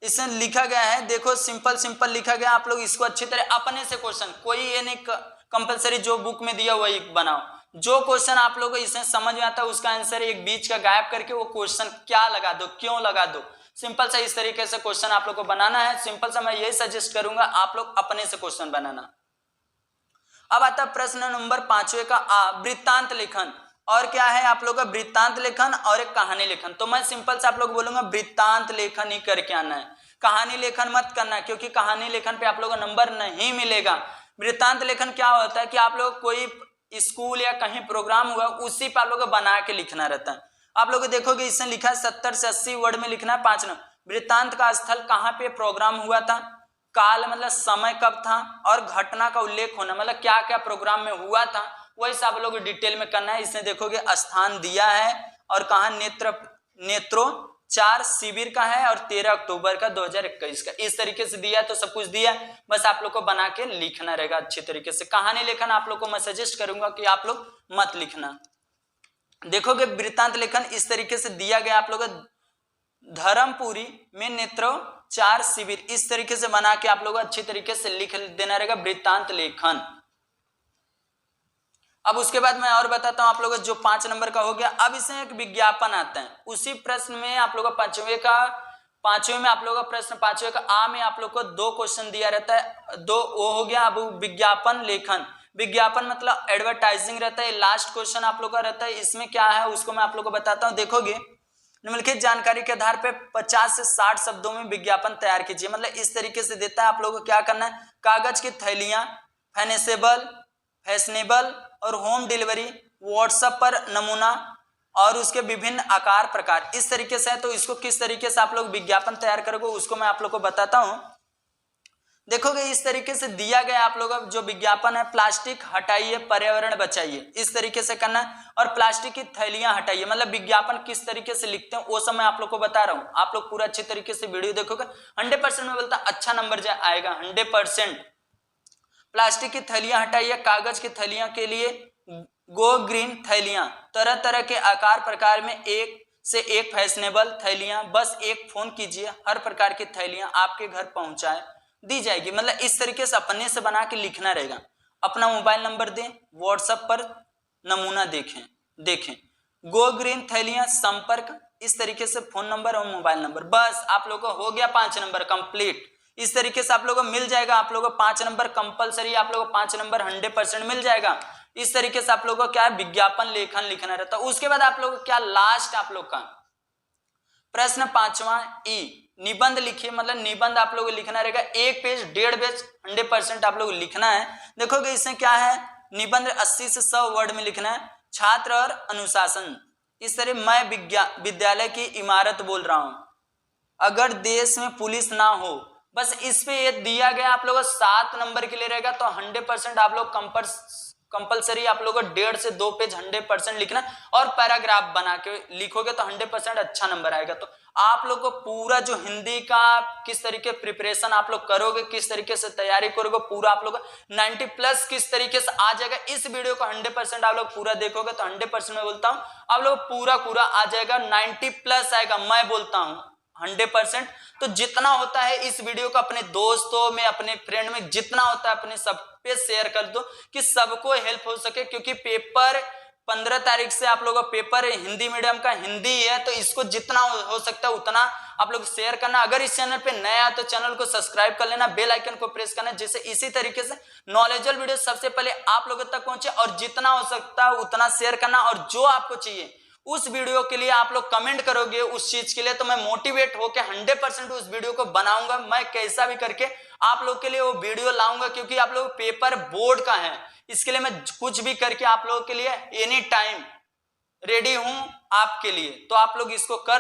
इसमें लिखा गया है, देखो सिंपल लिखा गया। आप लोग इसको अच्छी तरह अपने से क्वेश्चन, कोई ये नहीं कंपलसरी जो बुक में दिया वही बनाओ। जो क्वेश्चन आप लोग को इसमें समझ में आता है उसका आंसर एक बीच का गायब करके वो क्वेश्चन क्या लगा दो, क्यों लगा दो। सिंपल सा इस तरीके से क्वेश्चन आप लोग को बनाना है। सिंपल सा मैं यही सजेस्ट करूंगा आप लोग अपने से क्वेश्चन बनाना। अब आता है प्रश्न नंबर 5वें का वृत्तांत लेखन। और क्या है आप लोग का वृत्तांत लेखन और एक कहानी लेखन। तो मैं सिंपल से आप लोग बोलूंगा वृत्तांत लेखन ही करके आना है, कहानी लेखन मत करना, क्योंकि कहानी लेखन पे आप लोगों को नंबर नहीं मिलेगा। वृत्तांत लेखन क्या होता है कि आप लोग कोई स्कूल या कहीं प्रोग्राम हुआ उसी पे आप लोग को बना के लिखना रहता है। आप लोग देखोगे इसमें लिखा है 70 से 80 वर्ड में लिखना है 5 नंबर। वृत्तांत का स्थल कहाँ पे प्रोग्राम हुआ था, काल मतलब समय कब था, और घटना का उल्लेख होना मतलब क्या क्या प्रोग्राम में हुआ था, वही सब लोग डिटेल में करना है। इसमें देखोगे स्थान दिया है और कहा नेत्रोपचार शिविर का है और 13 अक्टूबर का 2021 का, इस तरीके से दिया तो सब कुछ दिया। बस आप लोग को बना के लिखना रहेगा अच्छी तरीके से। कहानी लेखन आप लोग को मैं सजेस्ट करूंगा कि आप लोग मत लिखना। देखोगे वृत्तांत लेखन इस तरीके से दिया गया, आप लोग धर्मपुरी में नेत्रोपचार शिविर, इस तरीके से बना के आप लोग अच्छी तरीके से लिख देना रहेगा वृत्तांत लेखन। अब उसके बाद मैं और बताता हूं आप लोगों को, जो 5 नंबर का हो गया। अब इसमें एक विज्ञापन आता है, उसी प्रश्न में आप लोगों का 5वें का पांचवें में आप लोगों का प्रश्न, पांचवें का आ में आप लोग को 2 क्वेश्चन दिया रहता है, 2 वो हो गया। अब विज्ञापन लेखन, विज्ञापन मतलब एडवर्टाइजिंग रहता है। लास्ट क्वेश्चन आप लोग का रहता है, इसमें क्या है उसको मैं आप लोग को बताता हूं। देखोगे निम्नलिखित जानकारी के आधार पर 50 से 60 शब्दों में विज्ञापन तैयार कीजिए। मतलब इस तरीके से देता है, आप लोगों को क्या करना है, कागज की थैलियां, फैशनेबल और होम डिलीवरी, व्हाट्सएप पर नमूना और उसके विभिन्न आकार प्रकार, इस तरीके से है। तो इसको किस तरीके से आप लोग विज्ञापन तैयार करोगे उसको मैं आप लोग को बताता हूं। देखोगे इस तरीके से दिया गया आप लोग जो विज्ञापन है, प्लास्टिक हटाइए पर्यावरण बचाइए, इस तरीके से करना है। और प्लास्टिक की थैलियां हटाइए, मतलब विज्ञापन किस तरीके से लिखते हैं वो सब मैं आप लोग को बता रहा हूं। आप लोग पूरा अच्छी तरीके से वीडियो देखोगे 100% में बोलता अच्छा नंबर आएगा 100%। प्लास्टिक की थैलियां हटाइए, कागज की थैलियां के लिए गो ग्रीन थैलियां, तरह तरह के आकार प्रकार में एक से एक फैशनेबल थैलियां, बस एक फोन कीजिए, हर प्रकार की थैलियां आपके घर पहुंचाए दी जाएगी। मतलब इस तरीके से अपने से बना के लिखना रहेगा। अपना मोबाइल नंबर दें, व्हाट्सएप पर नमूना देखें। गो ग्रीन थैलियां संपर्क, इस तरीके से फोन नंबर और मोबाइल नंबर, बस आप लोगों को हो गया 5 नंबर कंप्लीट। इस तरीके से आप लोगों को मिल जाएगा, आप लोगों को 5 नंबर कंपलसरी, आप लोगों को 5 नंबर 100% मिल जाएगा। इस तरीके से आप लोगों को क्या है, विज्ञापन लेखन लिखना रहता है। उसके बाद आप लोगों को क्या, लास्ट आप लोग का प्रश्न 5वां ई, निबंध लिखिए। मतलब निबंध आप लोगों को लिखना रहेगा 1 पेज 1.5 पेज 100% आप लोग लिखना है। देखोगे इसमें क्या है, निबंध 80 से 100 वर्ड में लिखना है। छात्र और अनुशासन, इस तरह मैं विद्यालय की इमारत बोल रहा हूं, अगर देश में पुलिस ना हो, बस इस पे ये दिया गया आप लोगों को 7 नंबर के लिए रहेगा। तो 100% आप लोग कंपलसरी आप लोगों को 1.5 से 2 पेज 100% लिखना और पैराग्राफ बना के लिखोगे तो 100% अच्छा नंबर आएगा। तो आप लोग को पूरा जो हिंदी का किस तरीके प्रिपरेशन आप लोग करोगे, किस तरीके से तैयारी करोगे, पूरा आप लोग 90+ किस तरीके से आ जाएगा। इस वीडियो को 100% आप लोग पूरा देखोगे तो 100% मैं बोलता हूं आप लोग पूरा आ जाएगा, 90+ आएगा, मैं बोलता हूं 100%। तो जितना होता है इस वीडियो को अपने दोस्तों में, अपने फ्रेंड में जितना होता है अपने सब पे शेयर कर दो कि सबको हेल्प हो सके। क्योंकि पेपर 15 तारीख से आप लोगों का पेपर हिंदी मीडियम का हिंदी है, तो इसको जितना हो सकता है उतना आप लोग शेयर करना। अगर इस चैनल पे नया है तो चैनल को सब्सक्राइब कर लेना, बेल आइकन को प्रेस करना, जिससे इसी तरीके से नॉलेजेबल वीडियो सबसे पहले आप लोगों तक पहुंचे। और जितना हो सकता है उतना शेयर करना, और जो आपको चाहिए उस वीडियो के लिए आप लोग कमेंट करोगे उस चीज के लिए, तो मैं मोटिवेट होकर 100% उस वीडियो को बनाऊंगा। मैं कैसा भी करके आप लोग के लिए वो वीडियो लाऊंगा, क्योंकि आप लोग पेपर बोर्ड का है, इसके लिए मैं कुछ भी करके आप लोगों के लिए एनी टाइम रेडी हूं आपके लिए। तो आप लोग इसको कर